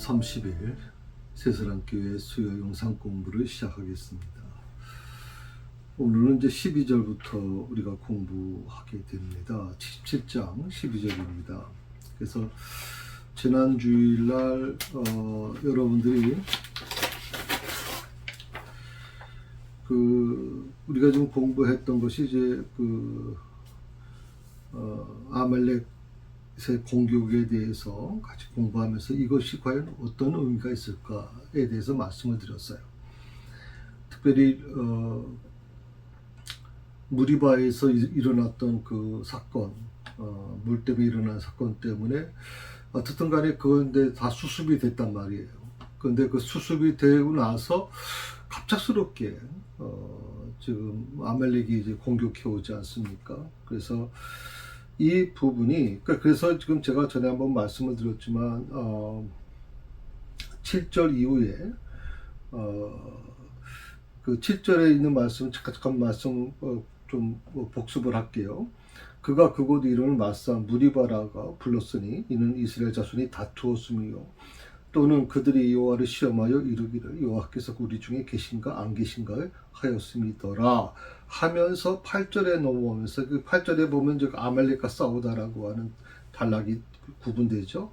30일 새사랑교회 수요 영상 공부를 시작하겠습니다. 오늘은 이제 12절부터 우리가 공부하게 됩니다. 77장 12절입니다. 그래서 지난 주일날 여러분들이 우리가 좀 공부했던 것이 이제 아말렉의 공격에 대해서 같이 공부하면서 이것이 과연 어떤 의미가 있을까에 대해서 말씀을 드렸어요. 특별히 무리바에서 일어났던 그 사건, 물 때문에 일어난 사건 때문에 어쨌든 간에 그건데 다 수습이 됐단 말이에요. 그런데 그 수습이 되고 나서 갑작스럽게 지금 아말렉이 이제 공격해 오지 않습니까? 그래서 이 부분이, 그래서 지금 제가 전에 한번 말씀을 드렸지만 7절 이후에 그 7절에 있는 말씀 잠깐 말씀 좀 복습을 할게요. 그가 그곳 이름을 마사 무리바라가 불렀으니 이는 이스라엘 자손이 다투었으며 또는 그들이 여호와를 시험하여 이르기를 여호와께서 우리 중에 계신가 안 계신가 하였음이더라 하면서 8절에 넘어오면서 그 8절에 보면 이제 아말렉과 싸우다라고 하는 단락이 구분되죠.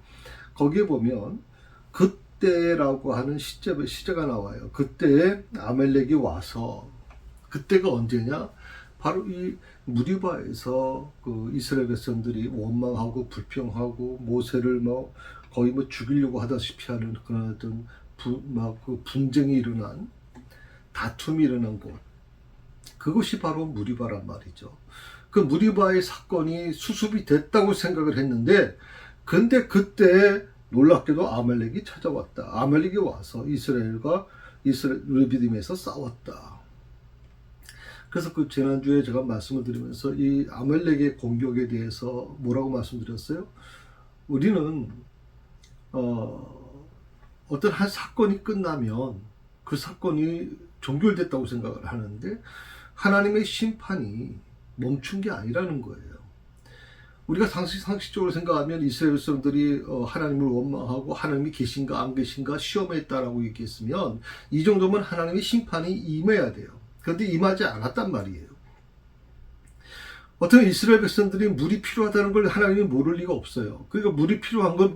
거기에 보면 그때라고 하는 시제가 나와요. 그때에 아말렉이 와서, 그때가 언제냐? 바로 이 무리바에서 그 이스라엘 백성들이 원망하고 불평하고 모세를 거의 죽이려고 하다시피 하는 그런 어떤 그 분쟁이 일어난, 다툼이 일어난 곳, 그것이 바로 무리바란 말이죠. 그 무리바의 사건이 수습이 됐다고 생각을 했는데, 근데 그때 놀랍게도 아말렉이 찾아왔다. 아말렉이 와서 이스라엘과 르비딤에서 싸웠다. 그래서 그 지난주에 제가 말씀을 드리면서 이 아말렉의 공격에 대해서 뭐라고 말씀드렸어요? 우리는 어떤 한 사건이 끝나면 그 사건이 종결됐다고 생각을 하는데 하나님의 심판이 멈춘 게 아니라는 거예요. 우리가 상식적으로 생각하면 이스라엘 사람들이 하나님을 원망하고 하나님이 계신가 안 계신가 시험했다라고 얘기했으면 이 정도면 하나님의 심판이 임해야 돼요. 그런데 임하지 않았단 말이에요. 어떤 이스라엘 백성들이 물이 필요하다는 걸 하나님이 모를 리가 없어요. 그러니까 물이 필요한 건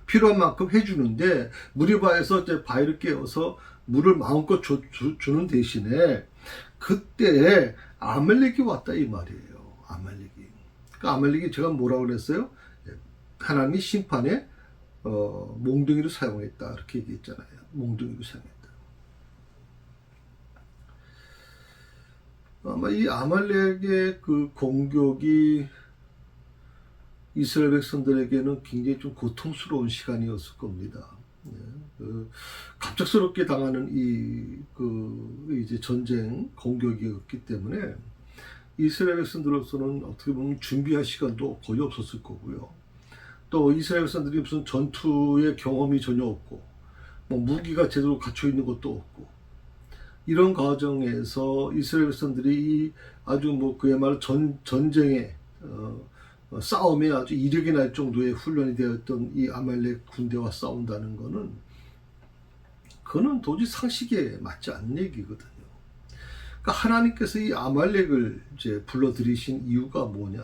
필요한 만큼 해주는데 무리바에서 이제 바위를 깨워서 물을 마음껏 주는 대신에 그때 아말렉이 왔다 이 말이에요. 아말렉이. 그러니까 아말렉이 제가 뭐라고 그랬어요? 하나님이 심판에 몽둥이를 사용했다 이렇게 얘기했잖아요. 몽둥이를 사용했다. 아마 이 아말렉의 그 공격이 이스라엘 백성들에게는 굉장히 좀 고통스러운 시간이었을 겁니다. 갑작스럽게 당하는 이제 전쟁 공격이었기 때문에 이스라엘 백성들로서는 어떻게 보면 준비할 시간도 거의 없었을 거고요. 또 이스라엘 백성들이 무슨 전투의 경험이 전혀 없고, 무기가 제대로 갖춰 있는 것도 없고, 이런 과정에서 이스라엘 백성들이 아주 그야말로 전쟁에 싸움에 아주 이력이 날 정도의 훈련이 되었던 이 아말렉 군대와 싸운다는 그거는 도저히 상식에 맞지 않는 얘기거든요. 그러니까 하나님께서 이 아말렉을 이제 불러들이신 이유가 뭐냐?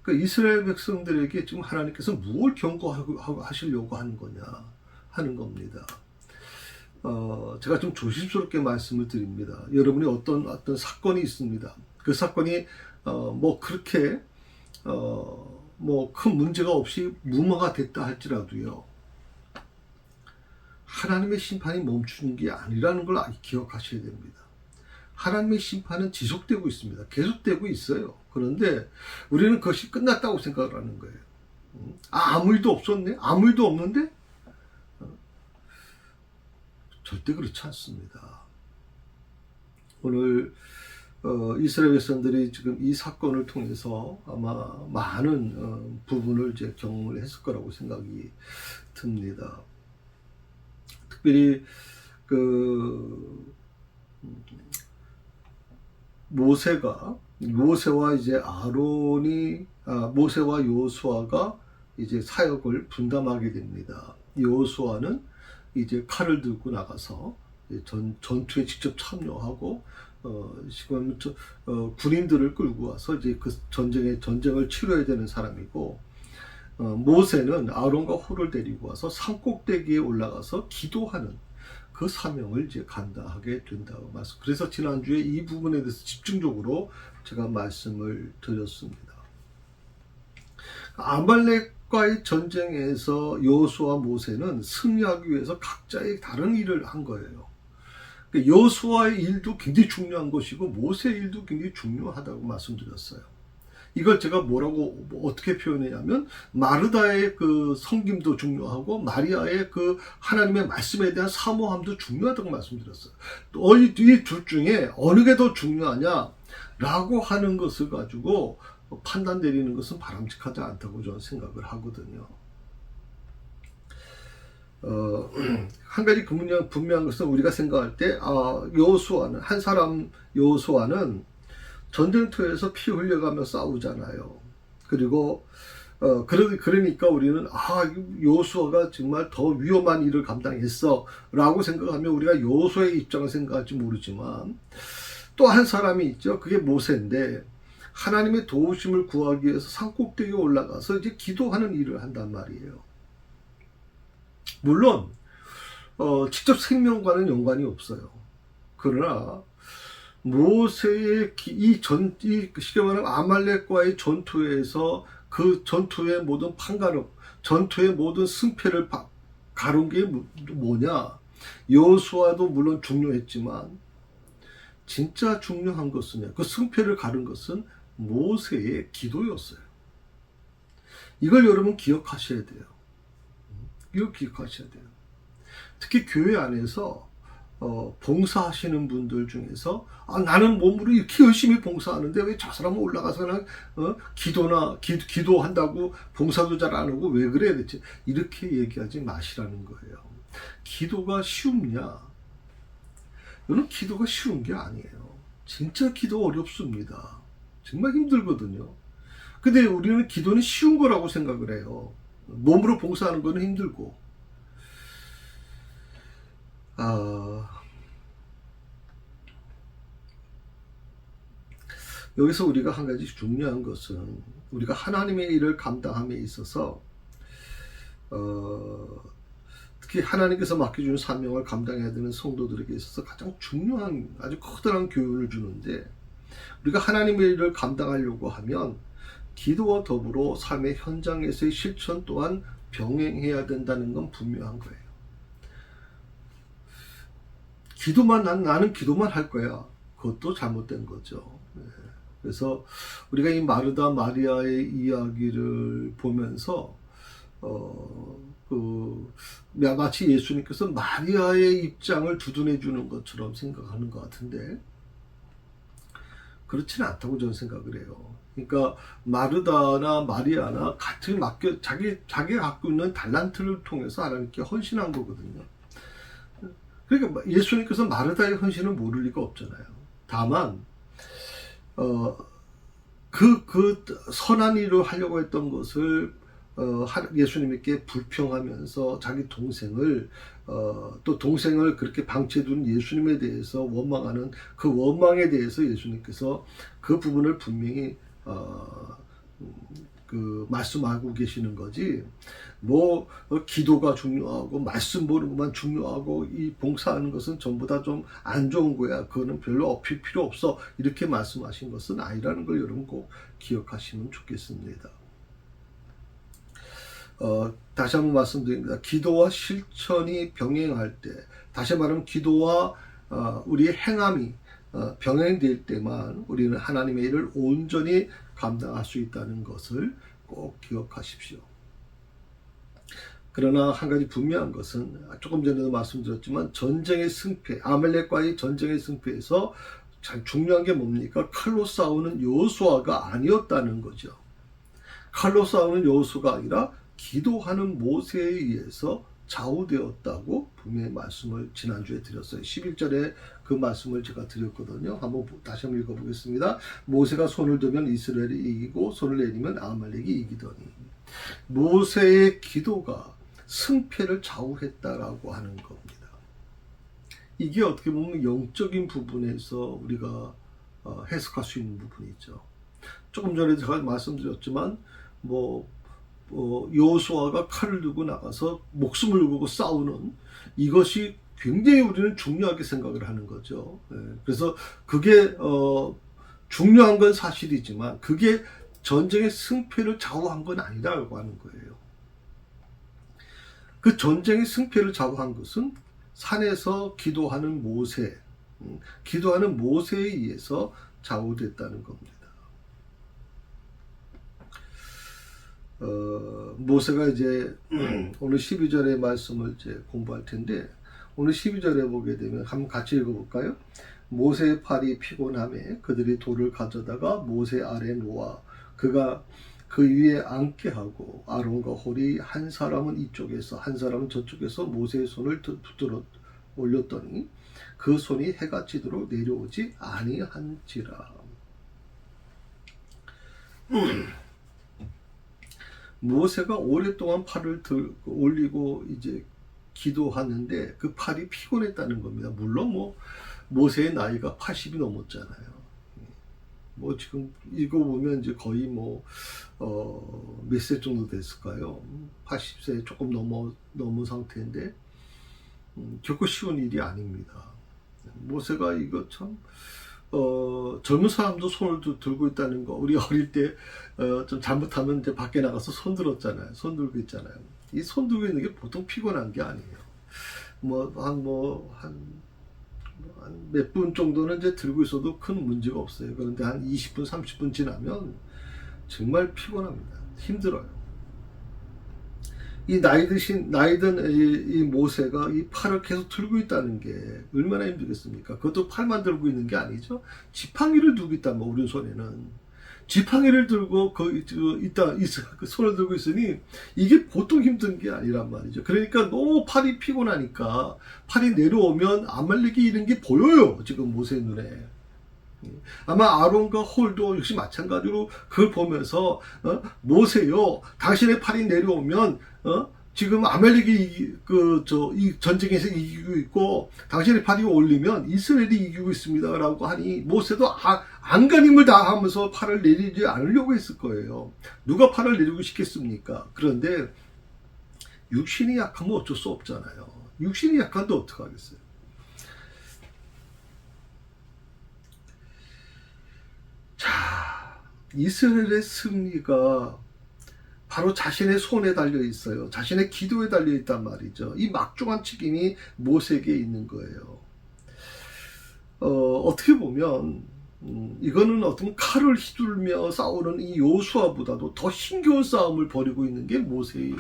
그러니까 이스라엘 백성들에게 지금 하나님께서 무엇을 경고하시려고 하는 거냐 하는 겁니다. 제가 좀 조심스럽게 말씀을 드립니다. 여러분이 어떤 사건이 있습니다. 그 사건이 그렇게 큰 문제가 없이 무마가 됐다 할지라도요, 하나님의 심판이 멈추는 게 아니라는 걸 기억하셔야 됩니다. 하나님의 심판은 지속되고 있습니다. 계속되고 있어요. 그런데 우리는 그것이 끝났다고 생각을 하는 거예요. 아무 일도 없었네? 아무 일도 없는데? 절대 그렇지 않습니다. 오늘 이스라엘 백성들이 지금 이 사건을 통해서 아마 많은 부분을 이제 경험을 했을 거라고 생각이 듭니다. 특별히 모세와 이제 모세와 여호수아가 이제 사역을 분담하게 됩니다. 여호수아는 이제 칼을 들고 나가서 전투에 직접 참여하고 지금 군인들을 끌고 와서 이제 그 전쟁을 치러야 되는 사람이고, 모세는 아론과 홀을 데리고 와서 산꼭대기에 올라가서 기도하는 그 사명을 이제 감당하게 된다고 말씀. 그래서 지난주에 이 부분에 대해서 집중적으로 제가 말씀을 드렸습니다. 아말렉과의 전쟁에서 여호수아와 모세는 승리하기 위해서 각자의 다른 일을 한 거예요. 여호수아의 일도 굉장히 중요한 것이고 모세의 일도 굉장히 중요하다고 말씀드렸어요. 이걸 제가 어떻게 표현했냐면, 마르다의 그 섬김도 중요하고 마리아의 그 하나님의 말씀에 대한 사모함도 중요하다고 말씀드렸어요. 또 이 둘 중에 어느 게 더 중요하냐라고 하는 것을 가지고 판단 내리는 것은 바람직하지 않다고 저는 생각을 하거든요. 한 가지 분명한 것은, 우리가 생각할 때 여호수아는, 한 사람 여호수아는 전쟁터에서 피 흘려가며 싸우잖아요. 그리고 그러니까 우리는 여호수아가 정말 더 위험한 일을 감당했어 라고 생각하면 우리가 여호수아의 입장을 생각할지 모르지만, 또 한 사람이 있죠. 그게 모세인데, 하나님의 도우심을 구하기 위해서 산꼭대기에 올라가서 이제 기도하는 일을 한단 말이에요. 물론 직접 생명과는 연관이 없어요. 그러나 모세의 쉽게 말하면 아말렉과의 전투에서 그 전투의 모든 판가름, 전투의 모든 승패를 가른 게 뭐냐? 여호수아도 물론 중요했지만 진짜 중요한 것은, 그 승패를 가른 것은 모세의 기도였어요. 이걸 여러분 기억하셔야 돼요. 이걸 기억하셔야 돼요. 특히 교회 안에서 봉사하시는 분들 중에서 나는 몸으로 이렇게 열심히 봉사하는데 왜 저 사람은 올라가서 그냥 기도한다고 봉사도 잘 안 하고 왜 그래 대체, 이렇게 얘기하지 마시라는 거예요. 기도가 쉬우냐? 이거는 기도가 쉬운 게 아니에요. 진짜 기도 어렵습니다. 정말 힘들거든요. 근데 우리는 기도는 쉬운 거라고 생각을 해요. 몸으로 봉사하는 거는 힘들고. 여기서 우리가 한 가지 중요한 것은, 우리가 하나님의 일을 감당함에 있어서 특히 하나님께서 맡겨준 사명을 감당해야 되는 성도들에게 있어서 가장 중요한, 아주 커다란 교훈을 주는데, 우리가 하나님의 일을 감당하려고 하면 기도와 더불어 삶의 현장에서의 실천 또한 병행해야 된다는 건 분명한 거예요. 나는 기도만 할 거야. 그것도 잘못된 거죠. 그래서 우리가 이 마르다 마리아의 이야기를 보면서 마치 예수님께서 마리아의 입장을 두둔해 주는 것처럼 생각하는 것 같은데, 그렇지는 않다고 저는 생각을 해요. 그러니까 마르다나 마리아나 같은 자기가 갖고 있는 달란트를 통해서 하나님께 헌신한 거거든요. 그러니까 예수님께서 마르다의 헌신을 모를 리가 없잖아요. 다만 그 선한 일을 하려고 했던 것을 예수님께 불평하면서 자기 동생을 또 동생을 그렇게 방치해둔 예수님에 대해서 원망하는 그 원망에 대해서 예수님께서 그 부분을 분명히 말씀하고 계시는 거지, 기도가 중요하고 말씀 보는 것만 중요하고 이 봉사하는 것은 전부 다 좀 안 좋은 거야, 그거는 별로 어필 필요 없어, 이렇게 말씀하신 것은 아니라는 걸 여러분 꼭 기억하시면 좋겠습니다. 다시 한번 말씀드립니다. 기도와 실천이 병행할 때, 다시 말하면 기도와 우리의 행함이 병행될 때만 우리는 하나님의 일을 온전히 감당할 수 있다는 것을 꼭 기억하십시오. 그러나 한 가지 분명한 것은, 조금 전에도 말씀드렸지만 전쟁의 승패, 아말렉과의 전쟁의 승패에서 참 중요한 게 뭡니까? 칼로 싸우는 여호수아가 아니었다는 거죠. 칼로 싸우는 여호수아가 아니라 기도하는 모세에 의해서 좌우되었다고 분명히 말씀을 지난주에 드렸어요. 11절에 그 말씀을 제가 드렸거든요. 다시 한번 읽어보겠습니다. 모세가 손을 들면 이스라엘이 이기고 손을 내리면 아말렉이 이기더니. 모세의 기도가 승패를 좌우했다라고 하는 겁니다. 이게 어떻게 보면 영적인 부분에서 우리가 해석할 수 있는 부분이죠. 조금 전에 제가 말씀드렸지만 여호수아가 칼을 들고 나가서 목숨을 걸고 싸우는 이것이 굉장히 우리는 중요하게 생각을 하는 거죠. 그래서 그게 중요한 건 사실이지만 그게 전쟁의 승패를 좌우한 건 아니라고 하는 거예요. 그 전쟁의 승패를 좌우한 것은 산에서 기도하는 기도하는 모세에 의해서 좌우됐다는 겁니다. 모세가 이제 오늘 12절의 말씀을 이제 공부할 텐데, 오늘 12절에 보게 되면 한번 같이 읽어볼까요? 모세의 팔이 피곤함에 그들이 돌을 가져다가 모세 아래 놓아 그가 그 위에 앉게 하고 아론과 홀이 한 사람은 이쪽에서 한 사람은 저쪽에서 모세의 손을 붙들어 올렸더니 그 손이 해가 지도록 내려오지 아니한지라. 모세가 오랫동안 팔을 올리고 이제 기도하는데 그 팔이 피곤했다는 겁니다. 물론 모세의 나이가 80이 넘었잖아요. 지금 이거 보면 이제 거의 몇 세 정도 됐을까요? 80세 조금 넘은 상태인데 결코 쉬운 일이 아닙니다. 모세가 이거 참 젊은 사람도 손을 들고 있다는 거, 우리 어릴 때 좀 잘못하면 이제 밖에 나가서 손 들었잖아요. 손 들고 있잖아요. 이 손 들고 있는 게 보통 피곤한 게 아니에요. 한 몇 분 정도는 이제 들고 있어도 큰 문제가 없어요. 그런데 한 20분, 30분 지나면 정말 피곤합니다. 힘들어요. 이 나이든 이 모세가 이 팔을 계속 들고 있다는 게 얼마나 힘들겠습니까? 그것도 팔만 들고 있는 게 아니죠. 지팡이를 들고 있단 말이에요. 오른손에는. 지팡이를 들고 그 손을 들고 있으니 이게 보통 힘든 게 아니란 말이죠. 그러니까 너무 팔이 피곤하니까 팔이 내려오면 아말렉이 이런 게 보여요. 지금 모세 눈에. 아마 아론과 홀도 역시 마찬가지로 그걸 보면서 모세요, 당신의 팔이 내려오면 지금 아말렉이 이 전쟁에서 이기고 있고 당신의 팔이 올리면 이스라엘이 이기고 있습니다 라고 하니 모세도 안간힘을 다하면서 팔을 내리지 않으려고 했을 거예요. 누가 팔을 내리고 싶겠습니까? 그런데 육신이 약하면 어쩔 수 없잖아요. 육신이 약한데 어떡하겠어요. 자, 이스라엘의 승리가 바로 자신의 손에 달려 있어요. 자신의 기도에 달려 있단 말이죠. 이 막중한 책임이 모세에게 있는 거예요. 어떻게 보면 이거는 어떤 칼을 휘둘며 싸우는 이 여호수아보다도 더 힘겨운 싸움을 벌이고 있는 게 모세의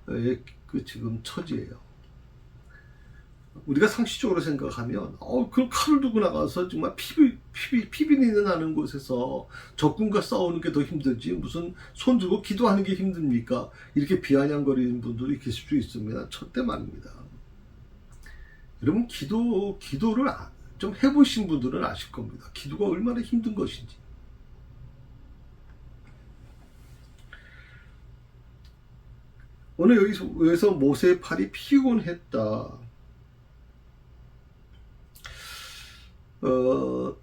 그 지금 처지예요. 우리가 상식적으로 생각하면 그 칼을 두고 나가서 정말 피비린내 나는 곳에서 적군과 싸우는 게 더 힘들지 무슨 손 들고 기도하는 게 힘듭니까? 이렇게 비아냥거리는 분들이 계실 수 있습니다. 첫째 말입니다. 여러분 기도를 좀 해보신 분들은 아실 겁니다. 기도가 얼마나 힘든 것인지. 오늘 여기서 모세의 팔이 피곤했다.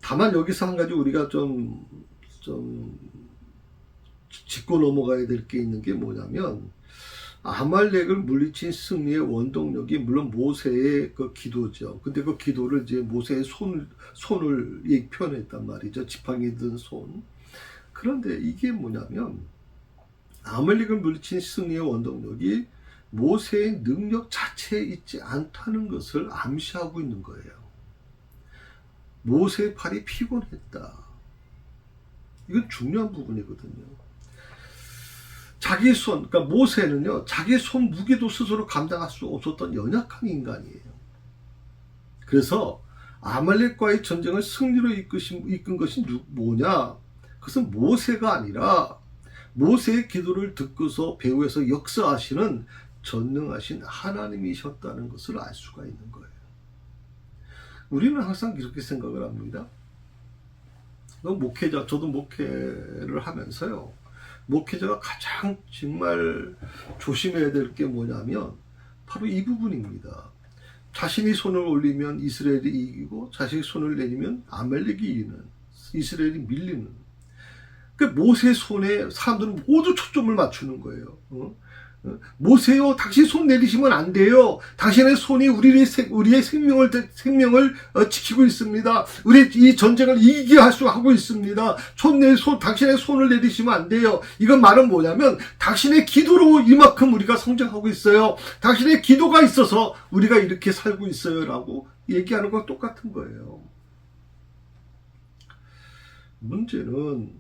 다만 여기서 한 가지 우리가 좀 짚고 넘어가야 될 게 있는 게 뭐냐면, 아말렉을 물리친 승리의 원동력이 물론 모세의 그 기도죠. 근데 그 기도를 이제 모세의 손을 표현했단 말이죠. 지팡이 든 손. 그런데 이게 뭐냐면, 아말렉을 물리친 승리의 원동력이 모세의 능력 자체에 있지 않다는 것을 암시하고 있는 거예요. 모세의 팔이 피곤했다. 이건 중요한 부분이거든요. 자기 손, 그러니까 모세는요, 자기 손 무게도 스스로 감당할 수 없었던 연약한 인간이에요. 그래서 아말렉과의 전쟁을 승리로 이끈 것이 뭐냐? 그것은 모세가 아니라 모세의 기도를 듣고서 배후에서 역사하시는 전능하신 하나님이셨다는 것을 알 수가 있는 거예요. 우리는 항상 이렇게 생각을 합니다. 목회자, 저도 목회를 하면서요, 목회자가 가장 정말 조심해야 될 게 뭐냐면 바로 이 부분입니다. 자신이 손을 올리면 이스라엘이 이기고 자신이 손을 내리면 아말렉이 이기는, 이스라엘이 밀리는. 그 모세 손에 사람들은 모두 초점을 맞추는 거예요. 모세요, 당신 손 내리시면 안 돼요. 당신의 손이 우리의 생명을 지키고 있습니다. 우리 이 전쟁을 이기게 하고 있습니다. 당신의 손을 내리시면 안 돼요. 이건 말은 뭐냐면 당신의 기도로 이만큼 우리가 성장하고 있어요. 당신의 기도가 있어서 우리가 이렇게 살고 있어요라고 얘기하는 건 똑같은 거예요. 문제는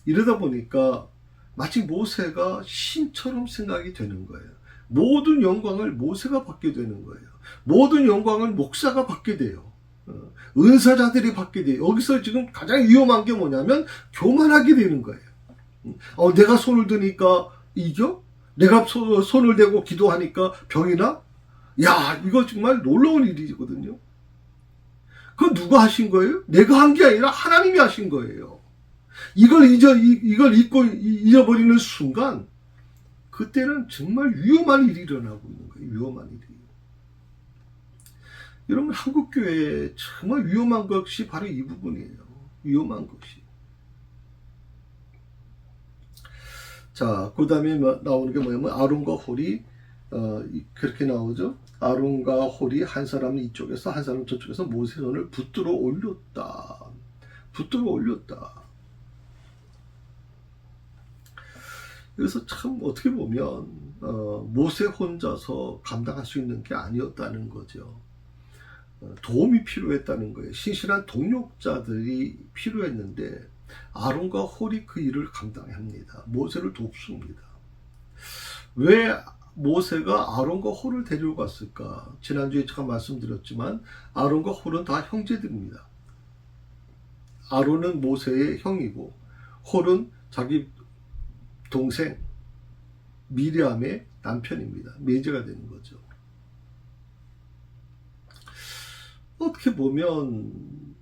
이러다 보니까 마치 모세가 신처럼 생각이 되는 거예요. 모든 영광을 모세가 받게 되는 거예요. 모든 영광을 목사가 받게 돼요. 은사자들이 받게 돼요. 여기서 지금 가장 위험한 게 뭐냐면 교만하게 되는 거예요. 내가 손을 드니까 이겨? 내가 손을 대고 기도하니까 병이 나? 야, 이거 정말 놀라운 일이거든요. 그거 누가 하신 거예요? 내가 한 게 아니라 하나님이 하신 거예요. 이걸 잊고 잊어버리는 순간 그때는 정말 위험한 일이 일어나고 있는 거예요. 위험한 일이. 여러분, 한국교회에 정말 위험한 것이 바로 이 부분이에요. 위험한 것이. 자, 그 다음에 나오는 게 뭐냐면 아론과 홀이 그렇게 나오죠. 아론과 홀이 한 사람은 이쪽에서 한 사람은 저쪽에서 모세 손을 붙들어 올렸다. 붙들어 올렸다. 그래서 참 어떻게 보면 모세 혼자서 감당할 수 있는 게 아니었다는 거죠. 도움이 필요했다는 거예요. 신실한 동력자들이 필요했는데 아론과 홀이 그 일을 감당합니다. 모세를 돕습니다. 왜 모세가 아론과 홀을 데려갔을까? 지난주에 제가 말씀드렸지만 아론과 홀은 다 형제들입니다. 아론은 모세의 형이고 홀은 자기 동생 미리암의 남편입니다. 매제가 되는 거죠. 어떻게 보면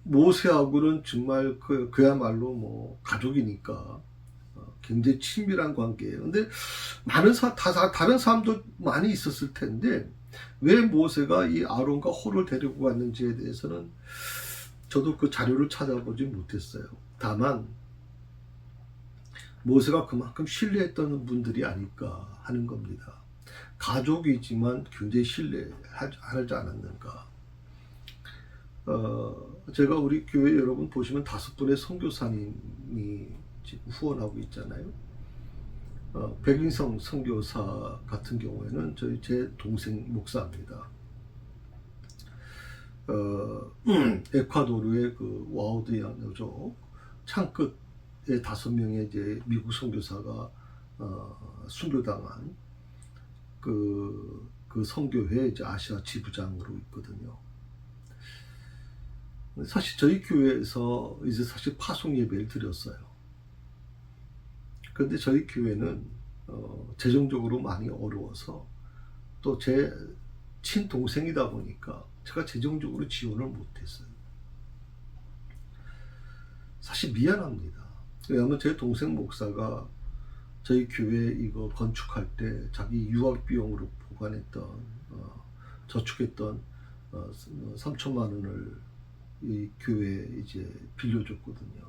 모세하고는 정말 그야말로 뭐 가족이니까 굉장히 친밀한 관계예요. 근데 다른 사람도 많이 있었을 텐데 왜 모세가 이 아론과 홀을 데리고 갔는지에 대해서는 저도 그 자료를 찾아보지 못했어요. 다만 모세가 그만큼 신뢰했던 분들이 아닐까 하는 겁니다. 가족이지만 굉장히 신뢰하지 않았는가. 제가 우리 교회 여러분 보시면 5분의 선교사님이 지금 후원하고 있잖아요. 백인성 선교사 같은 경우에는 제 동생 목사입니다. 에콰도르의 그 와우드양요족 창끝에 5명의 이제 미국 선교사가 순교당한 그 선교회 이제 아시아 지부장으로 있거든요. 사실 저희 교회에서 이제 사실 파송 예배를 드렸어요. 그런데 저희 교회는 재정적으로 많이 어려워서 또 제 친동생이다 보니까 제가 재정적으로 지원을 못했어요. 사실 미안합니다. 왜냐하면 제 동생 목사가 저희 교회 이거 건축할 때 자기 유학 비용으로 보관했던 저축했던 3천만 원을 이 교회에 이제 빌려줬거든요.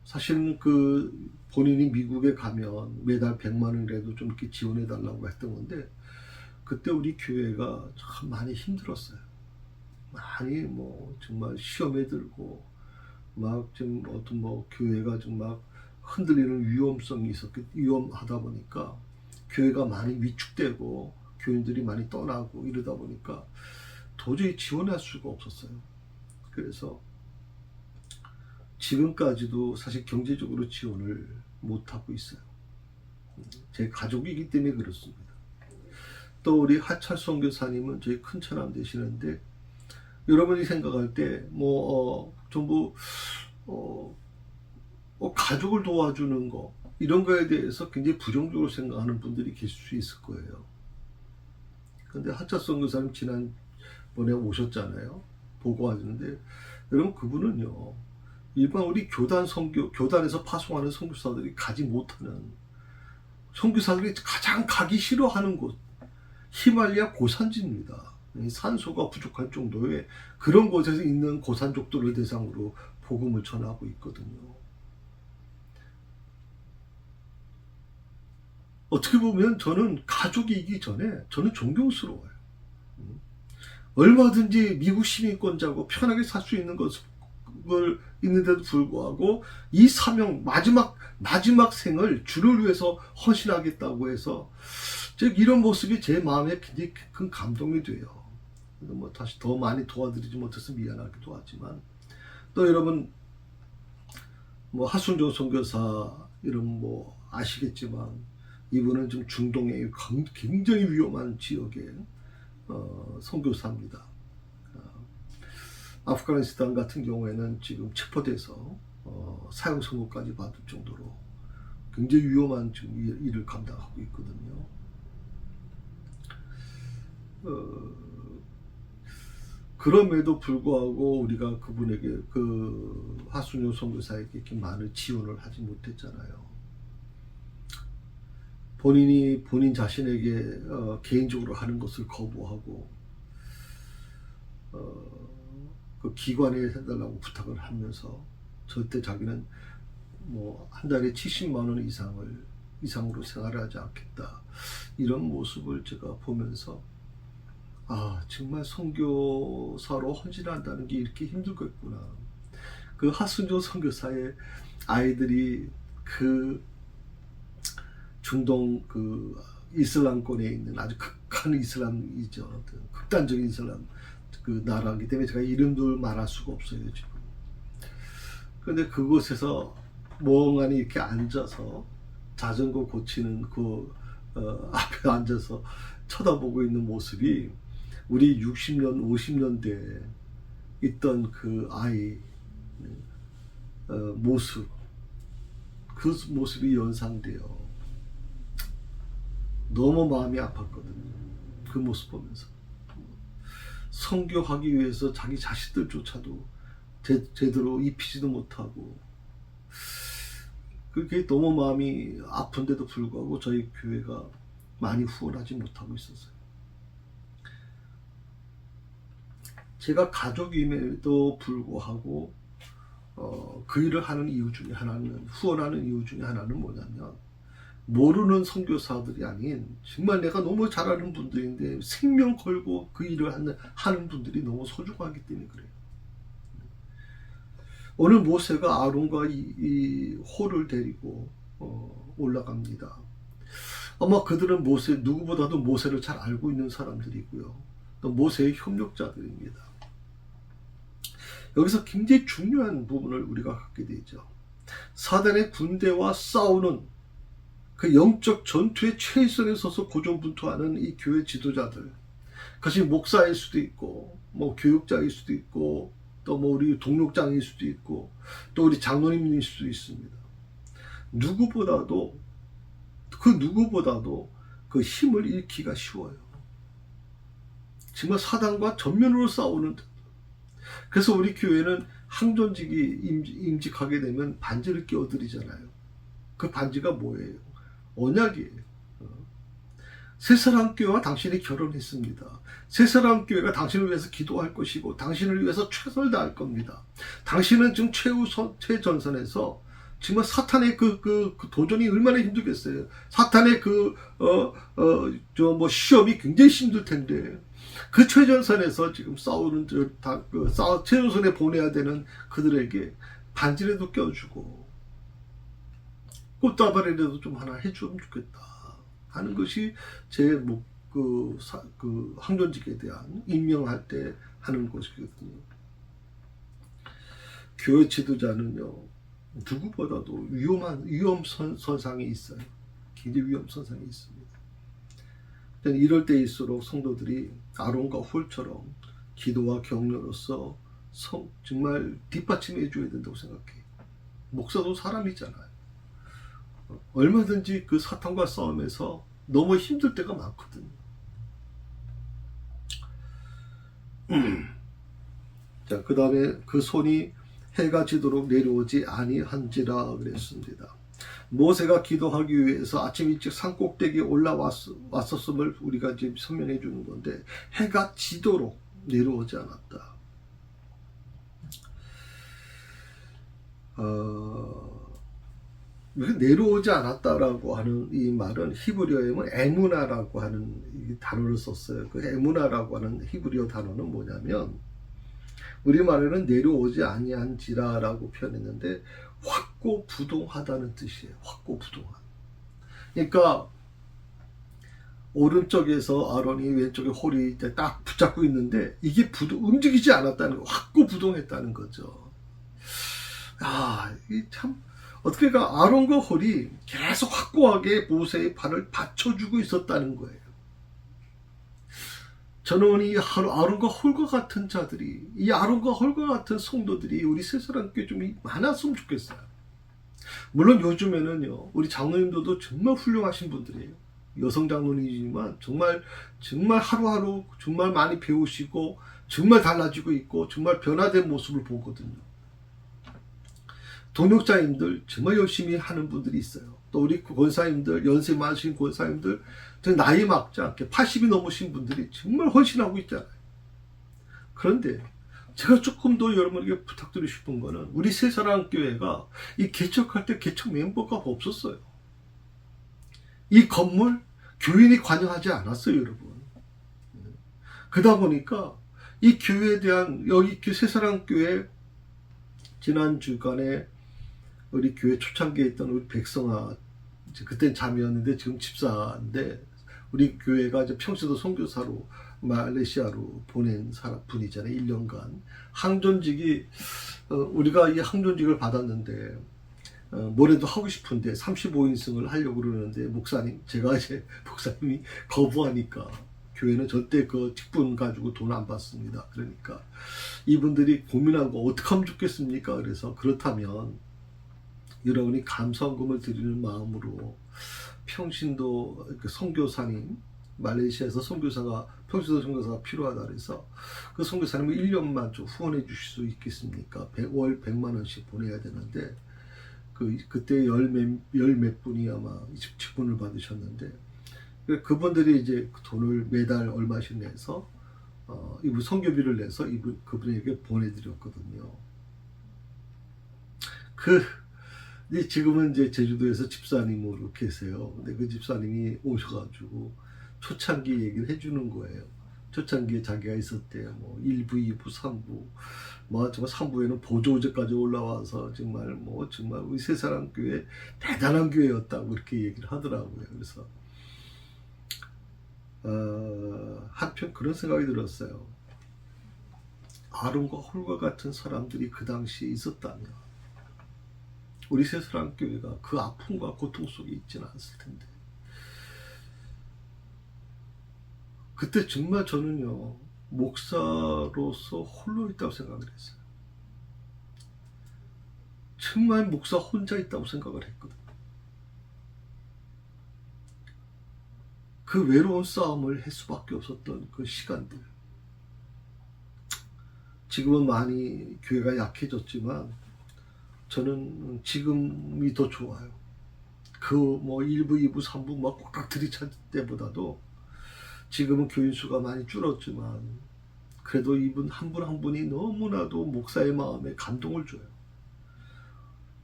사실은 그 본인이 미국에 가면 매달 100만 원이라도 좀 이렇게 지원해 달라고 했던 건데 그때 우리 교회가 참 많이 힘들었어요. 많이 뭐 정말 시험에 들고 막 좀 어떤 뭐 교회가 좀 막 흔들리는 위험하다 보니까 교회가 많이 위축되고 교인들이 많이 떠나고 이러다 보니까 도저히 지원할 수가 없었어요. 그래서 지금까지도 사실 경제적으로 지원을 못하고 있어요. 제 가족이기 때문에 그렇습니다. 또 우리 하철 선교사님은 저희 큰처남 되시는데 여러분이 생각할 때 전부 가족을 도와주는 거 이런 거에 대해서 굉장히 부정적으로 생각하는 분들이 계실 수 있을 거예요. 근데 하철 선교사님 지난번에 오셨잖아요. 보고하는데, 여러분 그분은요 일반 우리 교단에서 파송하는 선교사들이 가지 못하는, 선교사들이 가장 가기 싫어하는 곳, 히말리아 고산지입니다. 산소가 부족할 정도의 그런 곳에서 있는 고산족들을 대상으로 복음을 전하고 있거든요. 어떻게 보면 저는 가족이기 전에 저는 존경스러워요. 얼마든지 미국 시민권자고 편하게 살 수 있는 것을 있는데도 불구하고 이 사명, 마지막 생을 주를 위해서 헌신하겠다고 해서 이런 모습이 제 마음에 굉장히 큰 감동이 돼요. 뭐 다시 더 많이 도와드리지 못해서 미안하기도 하지만, 또 여러분 뭐 하순종 선교사 이런 뭐 아시겠지만, 이분은 좀 중동의 굉장히 위험한 지역의 선교사입니다. 아프가니스탄 같은 경우에는 지금 체포돼서 사형 선고까지 받을 정도로 굉장히 위험한 지금 일을 감당하고 있거든요. 그럼에도 불구하고 우리가 그분에게, 그 하순용 선교사에게 이렇게 많은 지원을 하지 못했잖아요. 본인 자신에게 개인적으로 하는 것을 거부하고 그 기관에 해달라고 부탁을 하면서 절대 자기는 뭐 한 달에 70만 원 이상으로 생활을 하지 않겠다, 이런 모습을 제가 보면서 정말 선교사로 헌신한다는 게 이렇게 힘들겠구나. 그 하순종 선교사의 아이들이 그 중동 그 이슬람권에 있는 아주 극한 이슬람이죠. 극단적인 이슬람 그 나라이기 때문에 제가 이름들 말할 수가 없어요 지금. 그런데 그곳에서 멍하니 이렇게 앉아서 자전거 고치는 그 앞에 앉아서 쳐다보고 있는 모습이 우리 60년 50년대에 있던 그 아이 모습, 그 모습이 연상돼요. 너무 마음이 아팠거든요. 그 모습 보면서. 선교하기 위해서 자기 자식들조차도 제대로 입히지도 못하고, 그게 너무 마음이 아픈데도 불구하고 저희 교회가 많이 후원하지 못하고 있었어요. 제가 가족임에도 불구하고 그 일을 하는 이유 중에 하나는, 후원하는 이유 중에 하나는 뭐냐면, 모르는 선교사들이 아닌 정말 내가 너무 잘 아는 분들인데 생명 걸고 그 일을 하는 분들이 너무 소중하기 때문에 그래요. 오늘 모세가 아론과 이 홀을 데리고 올라갑니다. 아마 그들은 누구보다도 모세를 잘 알고 있는 사람들이고요. 또 모세의 협력자들입니다. 여기서 굉장히 중요한 부분을 우리가 갖게 되죠. 사단의 군대와 싸우는 그 영적 전투의 최선에 서서 고전분투하는 이 교회 지도자들, 그것이 목사일 수도 있고 뭐 교육자일 수도 있고 또 뭐 우리 동력장일 수도 있고 또 우리 장로님일 수도 있습니다. 누구보다도 그 힘을 잃기가 쉬워요. 정말 사단과 전면으로 싸우는. 그래서 우리 교회는 항전직이 임직하게 되면 반지를 끼워드리잖아요. 그 반지가 뭐예요? 언약이에요. 새사랑교회와 당신이 결혼했습니다. 새사랑교회가 당신을 위해서 기도할 것이고 당신을 위해서 최선을 다할 겁니다. 당신은 지금 최전선에서 정말 사탄의 그 도전이 얼마나 힘들겠어요. 사탄의 시험이 굉장히 힘들 텐데, 그 최전선에서 지금 싸우는 최전선에 보내야 되는 그들에게 반지라도 껴주고 꽃다발이라도 좀 하나 해주면 좋겠다 하는 것이 제 항전직에 대한 임명할 때 하는 것이거든요. 교회 지도자는요, 누구보다도 위험선상이 있어요. 굉장히 위험선상이 있습니다. 이럴 때일수록 성도들이 아론과 홀처럼 기도와 격려로서 정말 뒷받침해 줘야 된다고 생각해요. 목사도 사람이잖아요. 얼마든지 그 사탄과 싸움에서 너무 힘들 때가 많거든요. 자, 그 다음에 그 손이 해가 지도록 내려오지 아니한지라 그랬습니다. 모세가 기도하기 위해서 아침 일찍 산 꼭대기에 올라왔었음을 우리가 지금 설명해 주는 건데, 해가 지도록 내려오지 않았다. 내려오지 않았다라고 하는 이 말은 히브리어에는 에무나라고 하는 이 단어를 썼어요. 그 에무나라고 하는 히브리어 단어는 뭐냐면, 우리말에는 내려오지 아니한지라라고 표현했는데 확고부동하다는 뜻이에요. 확고부동한. 그러니까 오른쪽에서 아론이 왼쪽에 홀이 딱 붙잡고 있는데 이게 움직이지 않았다는 거, 확고부동했다는 거죠. 이 참 어떻게가 아론과 홀이 계속 확고하게 모세의 발을 받쳐주고 있었다는 거예요. 저는 이 아론과 홀과 같은 자들이, 이 아론과 홀과 같은 성도들이 우리 새사랑교회 좀 많았으면 좋겠어요. 물론 요즘에는요, 우리 장로님들도 정말 훌륭하신 분들이에요. 여성 장로님이지만 정말 하루하루 정말 많이 배우시고 정말 달라지고 있고 정말 변화된 모습을 보거든요. 동역자님들 정말 열심히 하는 분들이 있어요. 또 우리 권사님들, 연세 많으신 권사님들, 나이 막지 않게 80이 넘으신 분들이 정말 헌신하고 있잖아요. 그런데 제가 조금 더 여러분에게 부탁드리고 싶은 거는, 우리 새사랑교회가 이 개척할 때 개척 멤버가 없었어요. 이 건물 교인이 관여하지 않았어요, 여러분. 그러다 보니까 이 교회에 대한, 여기 새사랑교회 지난 주간에 우리 교회 초창기에 있던 우리 백성아, 그땐 자매였는데 지금 집사인데, 우리 교회가 이제 평소도 선교사로 말레이시아로 보낸 분이잖아요. 1년간 항존직이, 우리가 이 항존직을 받았는데 뭐래도 하고 싶은데 35인승을 하려고 그러는데 제가 이제 목사님이 거부하니까, 교회는 절대 그 직분 가지고 돈 안 받습니다. 그러니까 이분들이 고민한 거 어떻게 하면 좋겠습니까? 그래서 그렇다면 여러분이 감사원금을 드리는 마음으로 평신도 선교사님, 말레이시아에서 평신도 선교사가 필요하다 그래서 그 선교사님을 1년만 좀 후원해 주실 수 있겠습니까? 월 100만 원씩 보내야 되는데, 그때 열 몇 분이 아마 직분을 받으셨는데, 그분들이 이제 돈을 매달 얼마씩 내서 이분 선교비를 내서 그분에게 보내드렸거든요. 지금은 이제 제주도에서 집사님으로 계세요. 근데 그 집사님이 오셔가지고 초창기 얘기를 해주는 거예요. 초창기에 자기가 있었대. 1부, 2부, 3부. 정말 3부에는 보조제까지 올라와서 정말 우리 새사랑교회 대단한 교회였다고 그렇게 얘기를 하더라고요. 그래서 한편 그런 생각이 들었어요. 아론과 홀과 같은 사람들이 그 당시에 있었다면 우리 새사랑교회가 그 아픔과 고통 속에 있지는 않았을 텐데. 그때 정말 저는요, 목사로서 홀로 있다고 생각을 했어요. 정말 목사 혼자 있다고 생각을 했거든요. 그 외로운 싸움을 할 수밖에 없었던 그 시간들. 지금은 많이 교회가 약해졌지만 저는 지금이 더 좋아요. 1부, 2부, 3부 꽉꽉 들이찰 때보다도 지금은 교인 수가 많이 줄었지만 그래도 이분 한 분 한 분이 너무나도 목사의 마음에 감동을 줘요.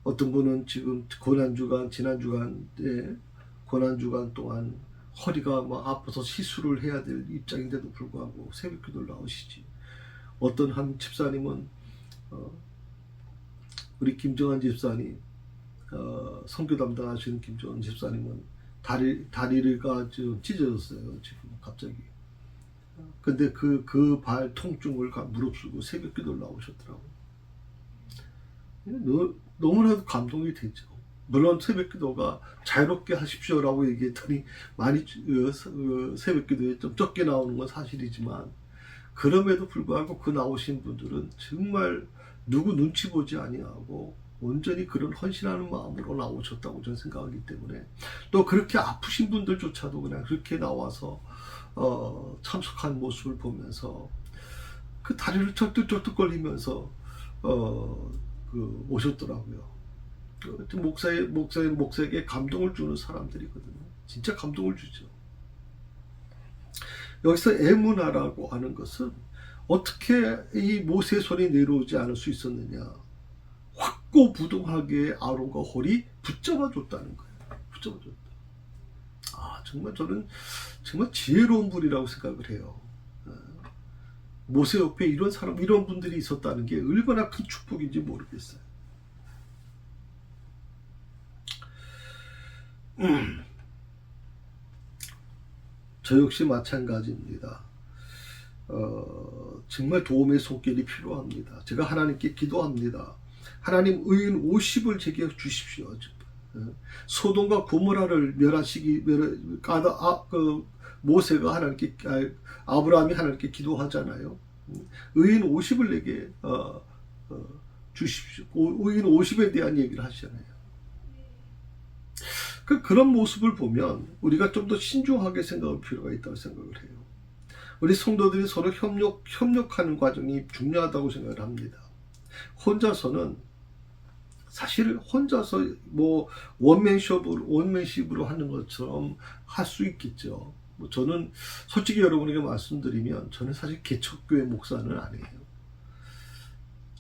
어떤 분은 지금 지난 주간에 고난주간 동안 허리가 아파서 시술을 해야 될 입장인데도 불구하고 새벽기도를 나오시지. 어떤 한 집사님은 우리 김정한 집사님, 선교 담당하시는 김정한 집사님은 다리가 좀 찢어졌어요, 지금 갑자기. 근데 그 발 통증을 무릅쓰고 새벽 기도를 나오셨더라고요. 너무나도 감동이 되죠. 물론 새벽 기도가 자유롭게 하십시오라고 얘기했더니 많이 새벽 기도에 좀 적게 나오는 건 사실이지만, 그럼에도 불구하고 그 나오신 분들은 정말 누구 눈치 보지 아니하고 온전히 그런 헌신하는 마음으로 나오셨다고 저는 생각하기 때문에, 또 그렇게 아프신 분들조차도 그냥 그렇게 나와서 참석한 모습을 보면서 그 다리를 쩔뚝쩔뚝 걸리면서 오셨더라고요. 목사에게 감동을 주는 사람들이거든요. 진짜 감동을 주죠. 여기서 에무나라고 하는 것은 어떻게 이 모세의 손이 내려오지 않을 수 있었느냐. 확고부동하게 아론과 홀이 붙잡아 줬다는 거예요. 붙잡아 줬다. 정말 저는 정말 지혜로운 분이라고 생각을 해요. 모세 옆에 이런 분들이 있었다는 게 얼마나 큰 축복인지 모르겠어요. 저 역시 마찬가지입니다. 정말 도움의 손길이 필요합니다. 제가 하나님께 기도합니다. 하나님 의인 50을 제게 주십시오. 소돔과 고모라를 모세가 아브라함이 하나님께 기도하잖아요. 의인 50을 내게 주십시오. 의인 50에 대한 얘기를 하시잖아요. 그런 모습을 보면 우리가 좀 더 신중하게 생각할 필요가 있다고 생각을 해요. 우리 성도들이 서로 협력하는 과정이 중요하다고 생각을 합니다. 사실 혼자서 원맨십으로 하는 것처럼 할 수 있겠죠. 저는 솔직히 여러분에게 말씀드리면 저는 사실 개척교회 목사는 아니에요.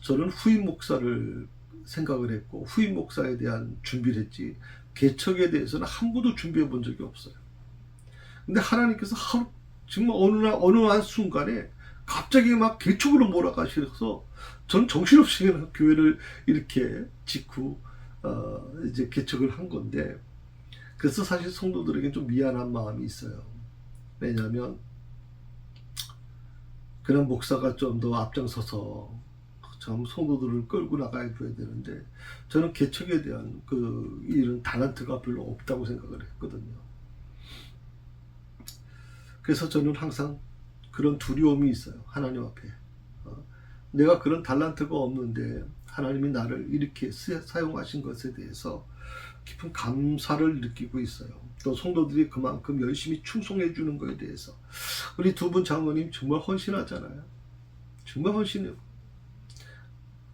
저는 후임 목사를 생각을 했고 후임 목사에 대한 준비를 했지 개척에 대해서는 한 번도 준비해 본 적이 없어요. 근데 하나님께서 정말 어느 한 순간에 갑자기 막 개척으로 몰아가셔서 전 정신없이 교회를 이렇게 짓고 이제 개척을 한 건데, 그래서 사실 성도들에게 좀 미안한 마음이 있어요. 왜냐하면 그런 목사가 좀 더 앞장서서 참 성도들을 끌고 나가야 되는데 저는 개척에 대한 이런 달란트가 별로 없다고 생각을 했거든요. 그래서 저는 항상 그런 두려움이 있어요. 하나님 앞에. 내가 그런 달란트가 없는데 하나님이 나를 이렇게 사용하신 것에 대해서 깊은 감사를 느끼고 있어요. 또 성도들이 그만큼 열심히 충성해 주는 것에 대해서. 우리 두 분 장로님 정말 헌신하잖아요. 정말 헌신해요.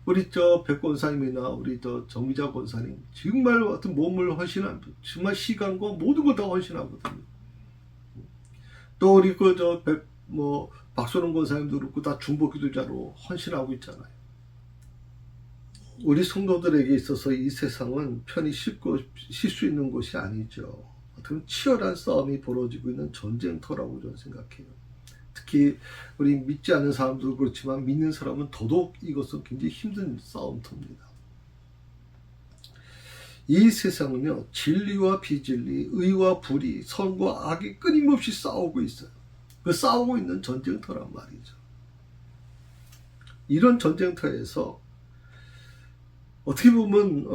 우리 백 권사님이나 우리 정미자 권사님 정말 어떤 몸을 헌신합니다. 정말 시간과 모든 걸 다 헌신하거든요. 또 우리 박소롱 권사님도 그렇고 다 중보기도자로 헌신하고 있잖아요. 우리 성도들에게 있어서 이 세상은 편히 쉴 수 있는 곳이 아니죠. 어떻게 치열한 싸움이 벌어지고 있는 전쟁터라고 저는 생각해요. 특히 우리 믿지 않는 사람도 그렇지만 믿는 사람은 더더욱 이것은 굉장히 힘든 싸움터입니다. 이 세상은요, 진리와 비진리, 의와 불의, 선과 악이 끊임없이 싸우고 있어요. 그 싸우고 있는 전쟁터란 말이죠. 이런 전쟁터에서 어떻게 보면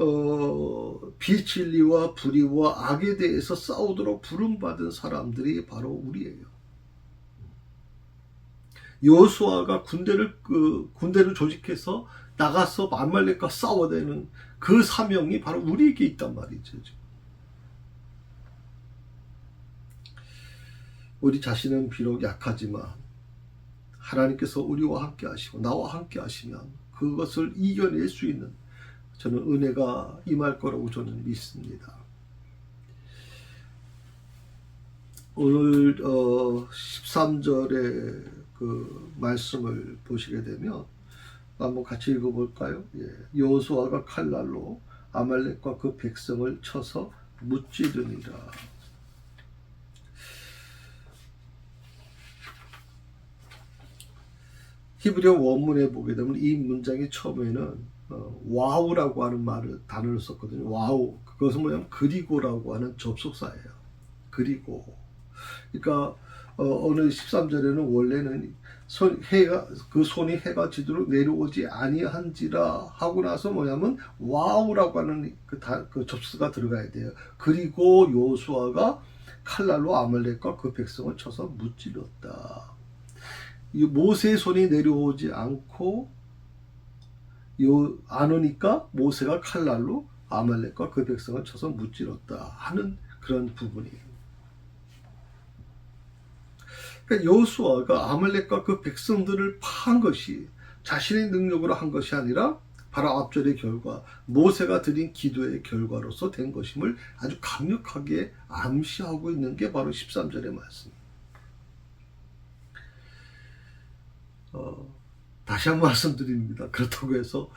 비진리와 불의와 악에 대해서 싸우도록 부름받은 사람들이 바로 우리예요. 여호수아가 군대를 조직해서 나가서 아말렉과 싸워대는 그 사명이 바로 우리에게 있단 말이죠. 우리 자신은 비록 약하지만 하나님께서 우리와 함께 하시고 나와 함께 하시면 그것을 이겨낼 수 있는 저는 은혜가 임할 거라고 저는 믿습니다. 오늘 13절의 말씀을 보시게 되면 한번 같이 읽어볼까요? 여호수아가 칼날로 아말렉과 그 백성을 쳐서 무찌르니라. 히브리어 원문에 보게 되면 이 문장이 처음에는 와우라고 하는 단어를 썼거든요. 와우. 그것은 뭐냐면 그리고라고 하는 접속사예요. 그리고. 그러니까 어느 13절에는 원래는 그 손이 해가 지도록 내려오지 아니한지라 하고 나서 뭐냐면 와우라고 하는 그 접수가 들어가야 돼요. 그리고 여호수아가 칼날로 아말렉과 그 백성을 쳐서 무찔렀다. 이 모세의 손이 내려오지 않고 안 오니까 모세가 칼날로 아말렉과 그 백성을 쳐서 무찔렀다 하는 그런 부분이에요. 그러니까 여호수아가 아말렉과 그 백성들을 파한 것이 자신의 능력으로 한 것이 아니라 바로 앞절의 결과, 모세가 드린 기도의 결과로서 된 것임을 아주 강력하게 암시하고 있는 게 바로 13절의 말씀입니다. 다시 한번 말씀드립니다. 그렇다고 해서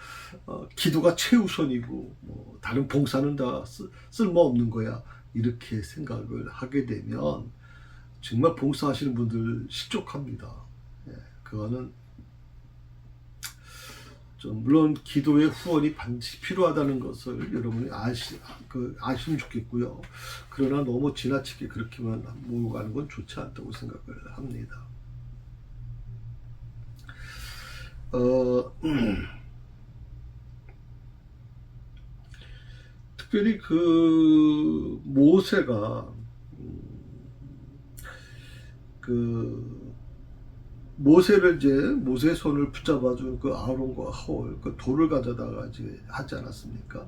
기도가 최우선이고 뭐 다른 봉사는 다 쓸모없는 거야, 이렇게 생각을 하게 되면 정말 봉사하시는 분들 실족합니다. 예, 그거는 좀 물론 기도의 후원이 반드시 필요하다는 것을 여러분이 아시면 좋겠고요. 그러나 너무 지나치게 그렇게만 몰고 가는 건 좋지 않다고 생각을 합니다. 특별히 그 모세가 모세를 이제 모세의 손을 붙잡아준 그 아론과 홀, 그 돌을 가져다가 이제 하지 않았습니까?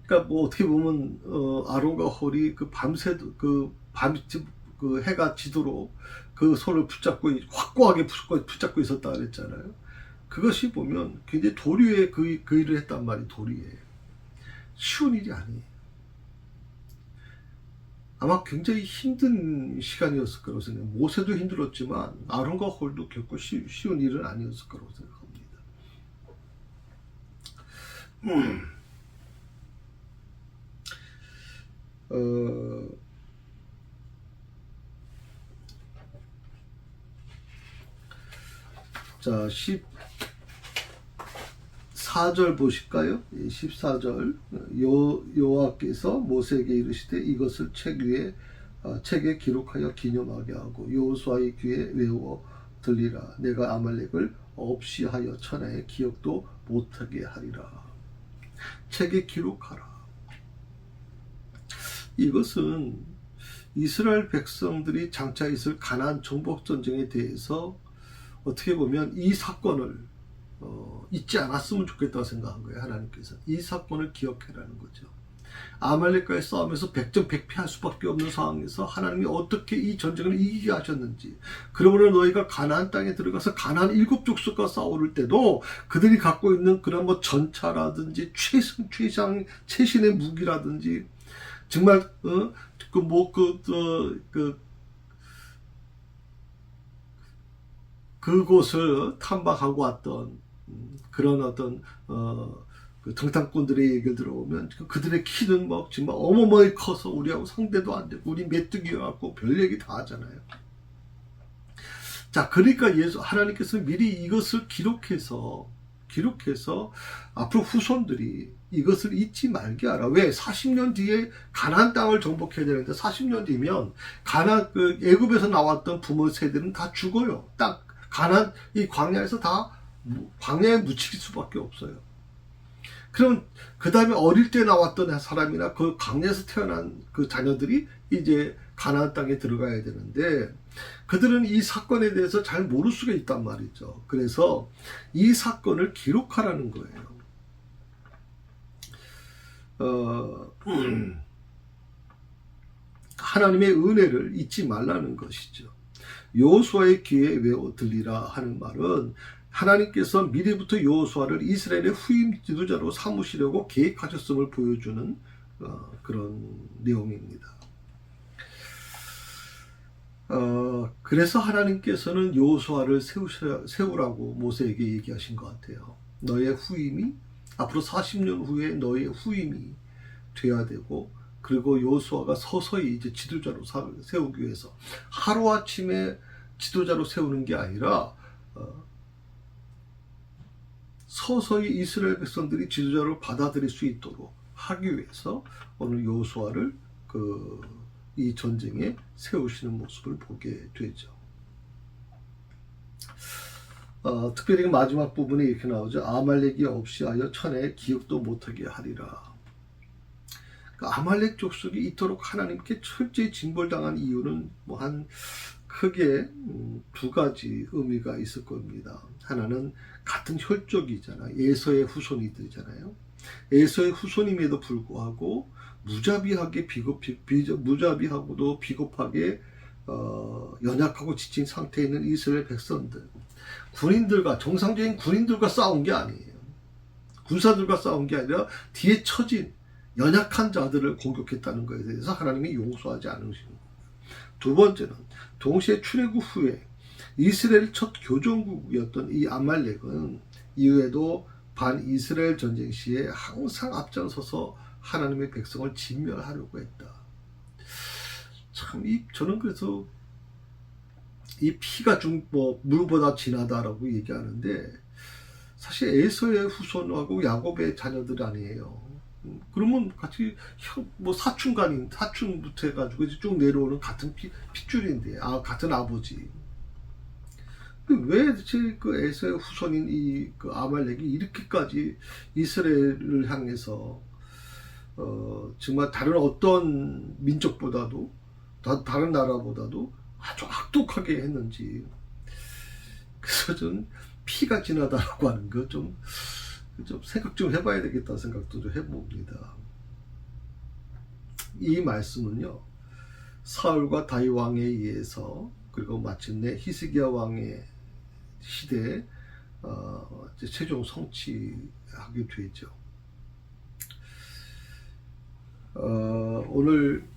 그러니까 뭐 어떻게 보면 아론과 홀이 그 밤새도 그 해가 지도록 그 손을 붙잡고 확고하게 붙잡고 있었다 그랬잖아요. 그것이 보면 굉장히 도리에 그 일을 했단 말이 도리에 쉬운 일이 아니에요. 아마 굉장히 힘든 시간이었을 거라고 생각해요. 모세도 힘들었지만 아론과 홀도 결코 쉬운 일은 아니었을 거라고 생각합니다. 자, 14절 보실까요? 14절 여호와께서 모세에게 이르시되 이것을 책에 기록하여 기념하게 하고 여호수아의 귀에 외워 들리라. 내가 아말렉을 없이 하여 천하에 기억도 못하게 하리라. 책에 기록하라. 이것은 이스라엘 백성들이 장차 있을 가나안 정복 전쟁에 대해서 어떻게 보면 이 사건을 잊지 않았으면 좋겠다고 생각한 거예요. 하나님께서 이 사건을 기억해라는 거죠. 아말렉과의 싸움에서 백전백패할 수밖에 없는 상황에서 하나님이 어떻게 이 전쟁을 이기게 하셨는지, 그러므로 너희가 가나안 땅에 들어가서 가나안 7족속과 싸울 때도 그들이 갖고 있는 그런 뭐 전차라든지 최신의 무기라든지 정말 그곳을 탐방하고 왔던 그런 어떤 그 정탐꾼들의 얘기를 들어보면 그들의 키는 뭐 정말 어마어마하게 커서 우리하고 상대도 안 되고 우리 메뚜기여갖고 별 얘기 다 하잖아요. 자, 그러니까 하나님께서 미리 이것을 기록해서 앞으로 후손들이 이것을 잊지 말게 하라. 왜? 40년 뒤에 가나안 땅을 정복해야 되는데 40년 뒤면 애굽에서 나왔던 부모 세대는 다 죽어요. 딱 가나안 이 광야에서 다 광야에 묻힐 수밖에 없어요. 그럼 그 다음에 어릴 때 나왔던 사람이나 그 광야에서 태어난 그 자녀들이 이제 가나안 땅에 들어가야 되는데 그들은 이 사건에 대해서 잘 모를 수가 있단 말이죠. 그래서 이 사건을 기록하라는 거예요. 하나님의 은혜를 잊지 말라는 것이죠. 여호수아의 귀에 외워 들리라 하는 말은 하나님께서 미리부터 여호수아를 이스라엘의 후임 지도자로 삼으시려고 계획하셨음을 보여주는 그런 내용입니다. 그래서 하나님께서는 여호수아를 세우라고 모세에게 얘기하신 것 같아요. 너의 후임이 앞으로 40년 후에 너의 후임이 돼야 되고, 그리고 여호수아가 서서히 이제 지도자로 세우기 위해서 하루아침에 지도자로 세우는 게 아니라 서서히 이스라엘 백성들이 지도자로 받아들일 수 있도록 하기 위해서 오늘 여호수아를 이 전쟁에 세우시는 모습을 보게 되죠. 특별히 마지막 부분에 이렇게 나오죠. 아말렉이 없이 하여 천하에 기억도 못하게 하리라. 아말렉 족속이 이토록 하나님께 철저히 징벌당한 이유는 크게 두 가지 의미가 있을 겁니다. 하나는 같은 혈족이잖아요. 에서의 후손이들이잖아요. 에서의 후손임에도 불구하고 무자비하고도 비겁하게 연약하고 지친 상태에 있는 이스라엘 백성들, 군인들과 정상적인 군인들과 싸운 게 아니에요. 군사들과 싸운 게 아니라 뒤에 처진 연약한 자들을 공격했다는 것에 대해서 하나님이 용서하지 않으시는 거예요. 두 번째는 동시에 출애굽 후에 이스라엘 첫 교정국이었던 이 아말렉은 이후에도 반이스라엘 전쟁 시에 항상 앞장서서 하나님의 백성을 진멸하려고 했다. 참, 저는 그래서 이 피가 물보다 진하다라고 얘기하는데, 사실 에서의 후손하고 야곱의 자녀들 아니에요. 그러면 같이 사촌부터 해가지고 쭉 내려오는 같은 핏줄인데, 같은 아버지. 왜 대체 그 에서의 후손인 그 아말렉이 이렇게까지 이스라엘을 향해서 정말 다른 어떤 민족보다도 다른 나라보다도 아주 악독하게 했는지. 그래서 저는 피가 진하다라고 하는 거 좀 생각 좀 해봐야 되겠다 생각도 좀 해봅니다. 이 말씀은요, 사울과 다윗 왕에 의해서 그리고 마침내 히스기야 왕의 시대에 최종 성취하게 되죠. 오늘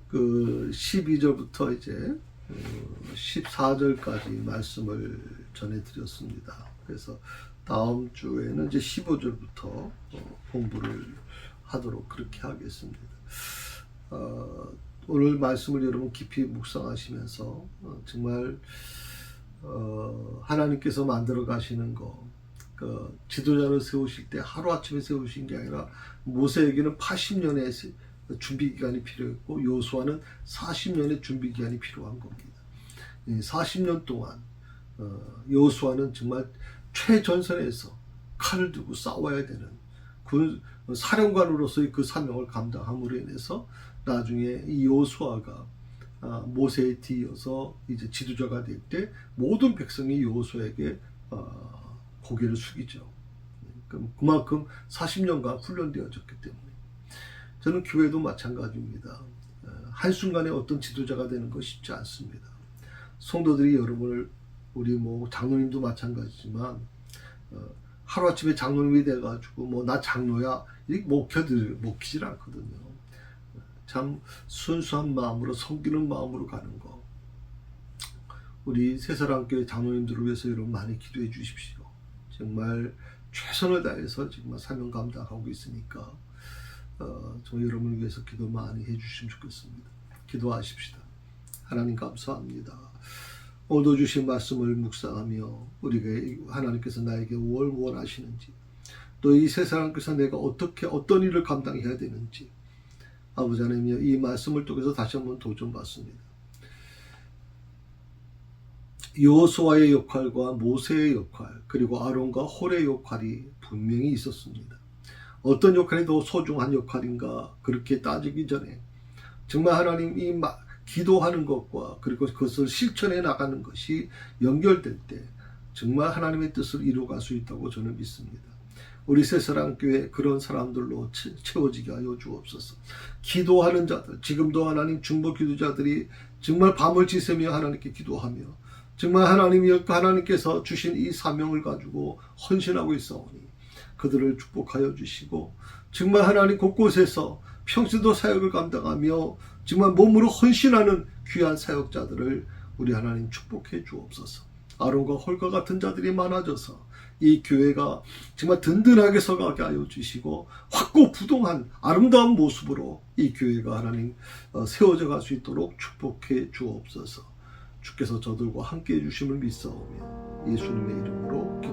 그 12절부터 이제 14절까지 말씀을 전해드렸습니다. 그래서 다음 주에는 이제 15절부터 공부를 하도록 그렇게 하겠습니다. 오늘 말씀을 여러분 깊이 묵상하시면서 정말 하나님께서 만들어 가시는 거, 그 지도자를 세우실 때 하루아침에 세우신 게 아니라 모세에게는 80년의 준비 기간이 필요했고 여호수아는 40년의 준비 기간이 필요한 겁니다. 40년 동안 여호수아는 정말 최전선에서 칼을 들고 싸워야 되는 사령관으로서의 그 사명을 감당함으로 인해서 나중에 이 여호수아가 모세에 뒤이어서 이제 지도자가 될 때 모든 백성이 여호수아에게 고개를 숙이죠. 그만큼 40년간 훈련되어졌기 때문에. 저는 교회도 마찬가지입니다. 한순간에 어떤 지도자가 되는 거 쉽지 않습니다. 성도들이 여러분을, 우리 장로님도 마찬가지지만 하루아침에 장로님이 돼가지고 나 장로야 이렇게 먹히질 않거든요. 참 순수한 마음으로 섬기는 마음으로 가는 거. 우리 새사랑교회 장로님들을 위해서 여러분 많이 기도해 주십시오. 정말 최선을 다해서 정말 사명 감당하고 있으니까 저 여러분을 위해서 기도 많이 해주시면 좋겠습니다. 기도하십시다. 하나님 감사합니다. 오늘 주신 말씀을 묵상하며 우리가 하나님께서 나에게 뭘 원하시는지, 또 이 세상에서 내가 어떤 일을 감당해야 되는지 아버지 하나님이여, 이 말씀을 통해서 다시 한번 도전받습니다. 여호수아의 역할과 모세의 역할, 그리고 아론과 홀의 역할이 분명히 있었습니다. 어떤 역할이 더 소중한 역할인가 그렇게 따지기 전에 정말 하나님이 기도하는 것과 그리고 그것을 실천해 나가는 것이 연결될 때 정말 하나님의 뜻을 이루어갈 수 있다고 저는 믿습니다. 우리 새사랑교회 그런 사람들로 채워지게 하여 주옵소서. 기도하는 자들, 지금도 하나님 중보 기도자들이 정말 밤을 지새며 하나님께 기도하며 정말 하나님께서 주신 이 사명을 가지고 헌신하고 있사오니 그들을 축복하여 주시고, 정말 하나님 곳곳에서 평소도 사역을 감당하며 정말 몸으로 헌신하는 귀한 사역자들을 우리 하나님 축복해 주옵소서. 아론과 홀과 같은 자들이 많아져서 이 교회가 정말 든든하게 서가게 하여 주시고 확고부동한 아름다운 모습으로 이 교회가 하나님 세워져 갈 수 있도록 축복해 주옵소서. 주께서 저들과 함께 해주심을 믿사오며 예수님의 이름으로 기도합니다.